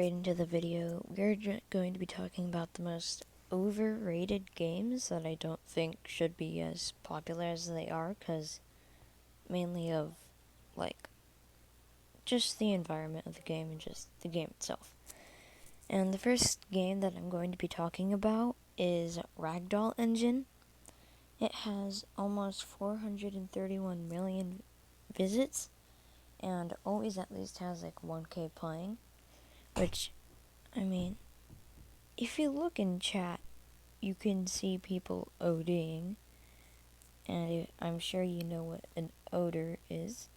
straight into the video. We're going to be talking about the most overrated games that I don't think should be as popular as they are, because mainly of, like, just the environment of the game and just the game itself. And the first game that I'm going to be talking about is Ragdoll Engine. It has almost 431 million visits, and always at least has like 1K playing, which, I mean, if you look in chat, you can see people ODing, and I'm sure you know what an odor is,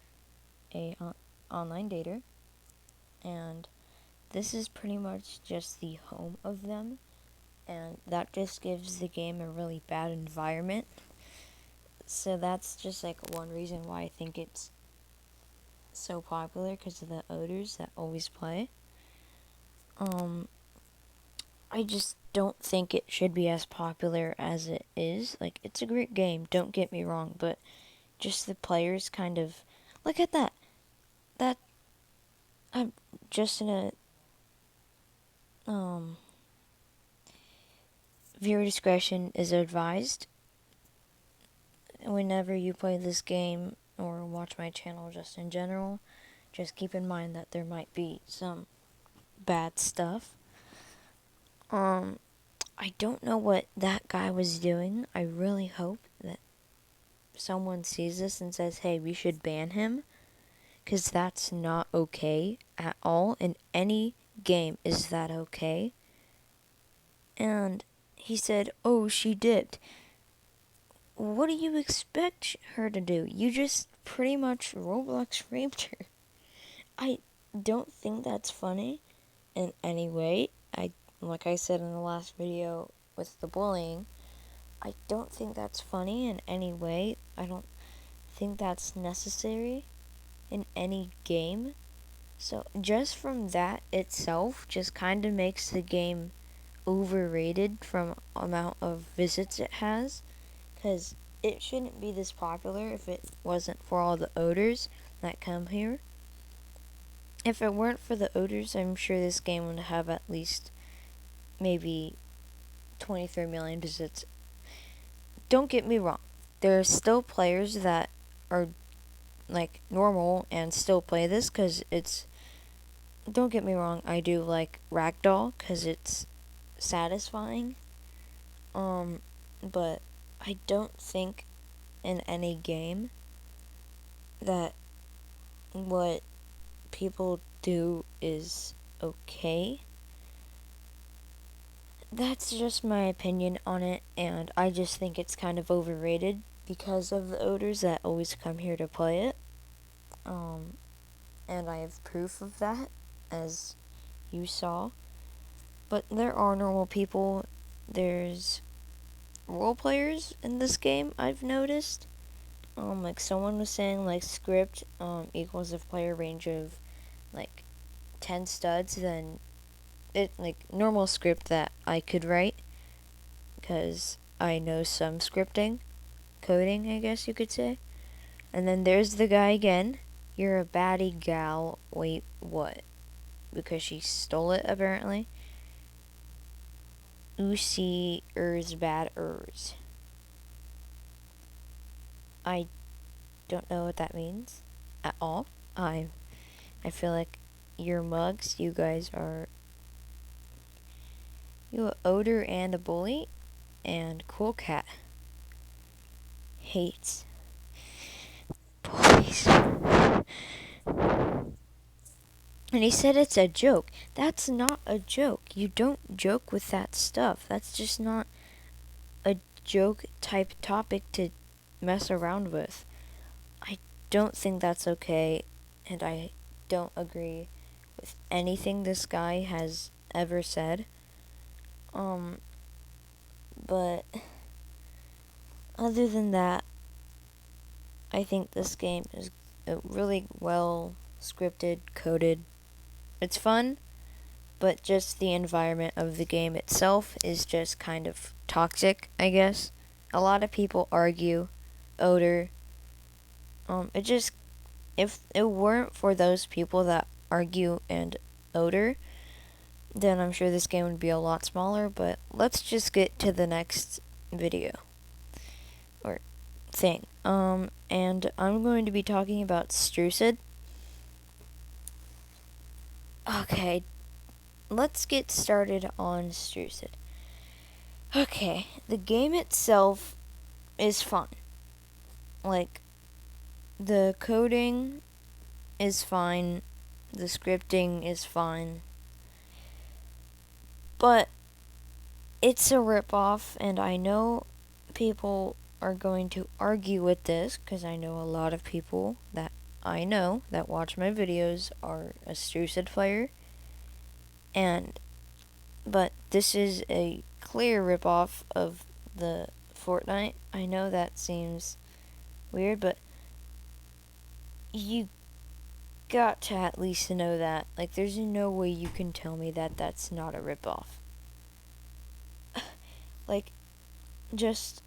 a online dater, and this is pretty much just the home of them, and that just gives the game a really bad environment. So that's just like one reason why I think it's so popular, because of the odors that always play. I just don't think it should be as popular as it is. Like, it's a great game, don't get me wrong, but just the players kind of... Look at that. I'm just in a... Viewer discretion is advised. Whenever you play this game, or watch my channel just in general, just keep in mind that there might be some bad stuff. I don't know what that guy was doing. I really hope that someone sees this and says, hey, we should ban him, because that's not okay at all. In any game is that okay. And he said, oh, she dipped. What do you expect her to do? You just pretty much Roblox raped her. I don't think that's funny in any way. Like I said in the last video with the bullying, I don't think that's funny in any way. I don't think that's necessary in any game. So just from that itself just kind of makes the game overrated from amount of visits it has, because it shouldn't be this popular if it wasn't for all the odors that come here. If it weren't for the odors, I'm sure this game would have at least maybe 23 million visits. Don't get me wrong, there are still players that are like normal and still play this, because it's... Don't get me wrong, I do like Ragdoll because it's satisfying. But I don't think in any game that what people do is okay. That's just my opinion on it, and I just think it's kind of overrated because of the odors that always come here to play it. And I have proof of that, as you saw. But there are normal people. There's role players in this game, I've noticed. Like someone was saying, like, script equals a player range of like 10 studs, then it, like, normal script that I could write, because I know some scripting, coding, I guess you could say. And then there's the guy again. You're a baddie gal. Wait, what? Because she stole it, apparently. Oosy bad ers. I don't know what that means at all. I feel like you're mugs. You guys are... You a odor and a bully, and Cool Cat hates bullies. And he said it's a joke. That's not a joke. You don't joke with that stuff. That's just not a joke type topic to mess around with. I don't think that's okay, and I don't agree with anything this guy has ever said. But other than that, I think this game is really well scripted, coded. It's fun, but just the environment of the game itself is just kind of toxic, I guess. A lot of people argue odor. If it weren't for those people that argue and odor, then I'm sure this game would be a lot smaller. But let's just get to the next video or thing. And I'm going to be talking about Strucid. Okay, let's get started on Strucid. Okay, the game itself is fun. Like, the coding is fine, the scripting is fine, but it's a ripoff, and I know people are going to argue with this, because I know a lot of people that I know that watch my videos are a Strucid player, but this is a clear ripoff of the Fortnite. I know that seems weird, but you got to at least know that. Like, there's no way you can tell me that that's not a ripoff. Like, just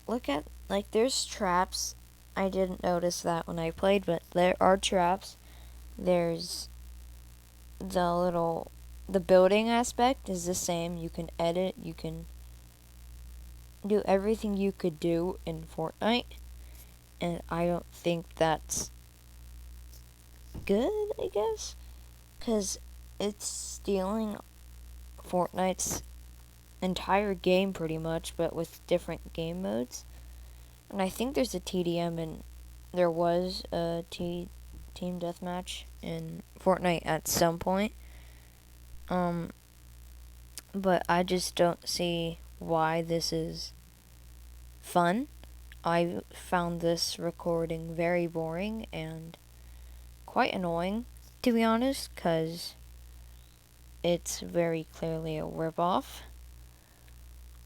look at, like, there's traps. I didn't notice that when I played, but there are traps. There's the building aspect is the same. You can edit, you can do everything you could do in Fortnite, and I don't think that's good, I guess, because it's stealing Fortnite's entire game pretty much, but with different game modes. And I think there's a TDM, and there was a team deathmatch in Fortnite at some point. But I just don't see why this is fun. I found this recording very boring and quite annoying, to be honest, because it's very clearly a ripoff.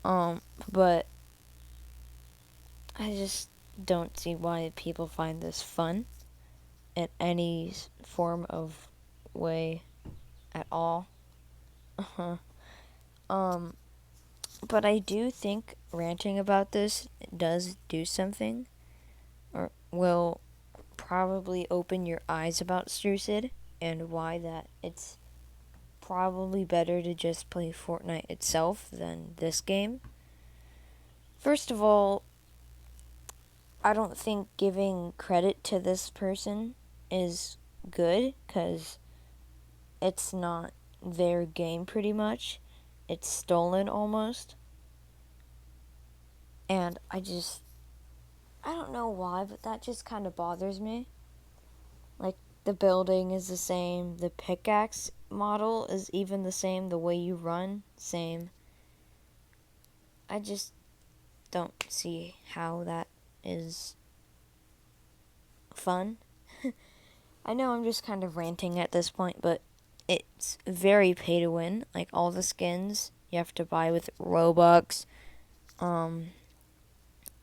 But I just don't see why people find this fun in any form of way at all. But I do think ranting about this does do something, or will probably open your eyes about Strucid and why that it's probably better to just play Fortnite itself than this game. First of all, I don't think giving credit to this person is good, because it's not their game pretty much. It's stolen almost. And I don't know why, but that just kind of bothers me. Like, the building is the same, the pickaxe model is even the same, the way you run, same. I just don't see how that is fun. I know I'm just kind of ranting at this point, but it's very pay to win. Like, all the skins you have to buy with Robux.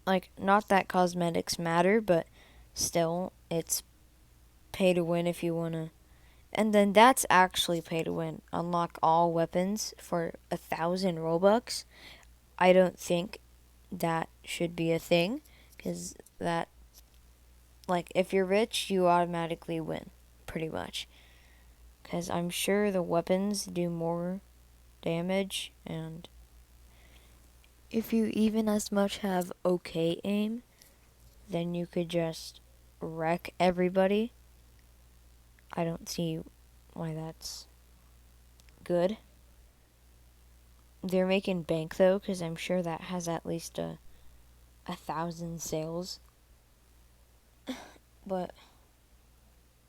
Like, not that cosmetics matter, but still, it's pay to win if you want to. And then that's actually pay to win. Unlock all weapons for 1,000 Robux. I don't think that should be a thing, because that, like, if you're rich, you automatically win, pretty much. Because I'm sure the weapons do more damage, and if you even as much have okay aim, then you could just wreck everybody. I don't see why that's good. They're making bank, though, because I'm sure that has at least 1,000 sales. But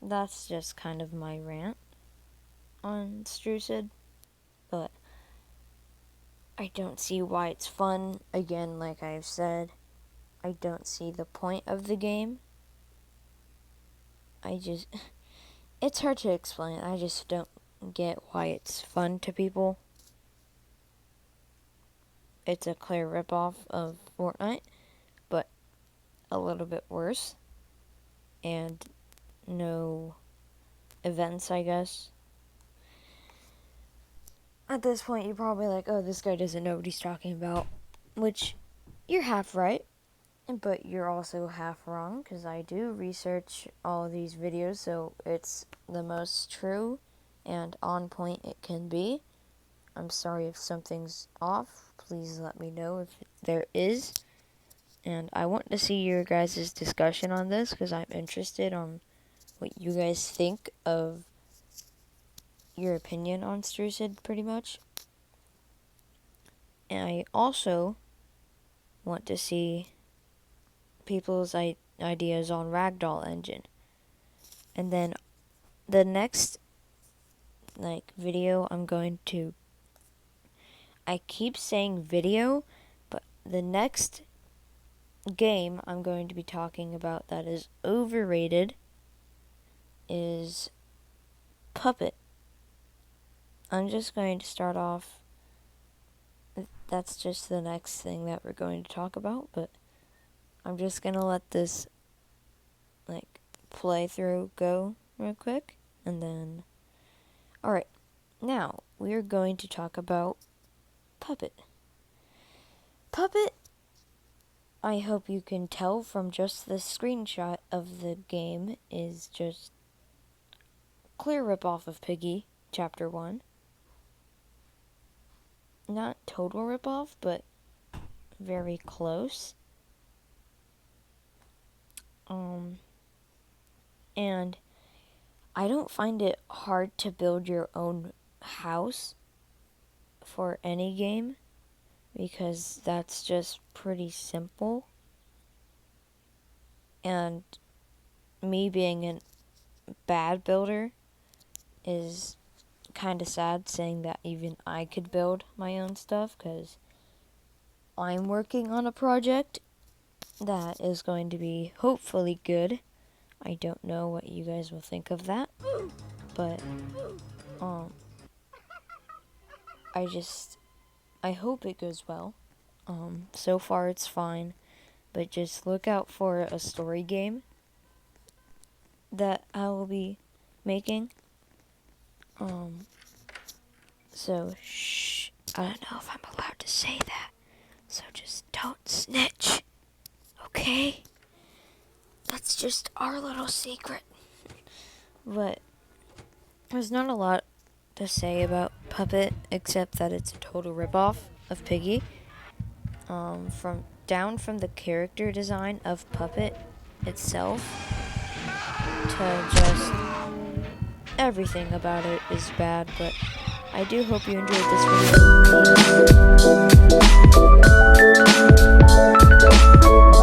that's just kind of my rant on Strucid. But I don't see why it's fun. Again, like I've said, I don't see the point of the game. It's hard to explain. I just don't get why it's fun to people. It's a clear ripoff of Fortnite, but a little bit worse. And no events, I guess. At this point, you're probably like, oh, this guy doesn't know what he's talking about. Which, you're half right, but you're also half wrong, because I do research all of these videos, so it's the most true and on point it can be. I'm sorry if something's off. Please let me know if there is. And I want to see your guys' discussion on this because I'm interested on what you guys think of your opinion on Strucid, pretty much. And I also want to see people's ideas on Ragdoll Engine. And then the next video I keep saying video, but the next game I'm going to be talking about that is overrated is Puppet. I'm just going to start off. That's just the next thing that we're going to talk about, but I'm just going to let this playthrough go real quick, and then alright, now we're going to talk about Puppet. Puppet, I hope you can tell from just the screenshot of the game, is just clear ripoff of Piggy Chapter 1. Not total ripoff, but very close. And I don't find it hard to build your own house for any game because that's just pretty simple. And me being a bad builder is kind of sad, saying that even I could build my own stuff, because I'm working on a project that is going to be hopefully good. I don't know what you guys will think of that, but I hope it goes well. So far it's fine, but just look out for a story game that I will be making. So shh, I don't know if I'm allowed to say that, so just don't snitch, okay? That's just our little secret. But there's not a lot to say about Puppet except that it's a total ripoff of Piggy. From the character design of Puppet itself to just everything about it is bad, but I do hope you enjoyed this video.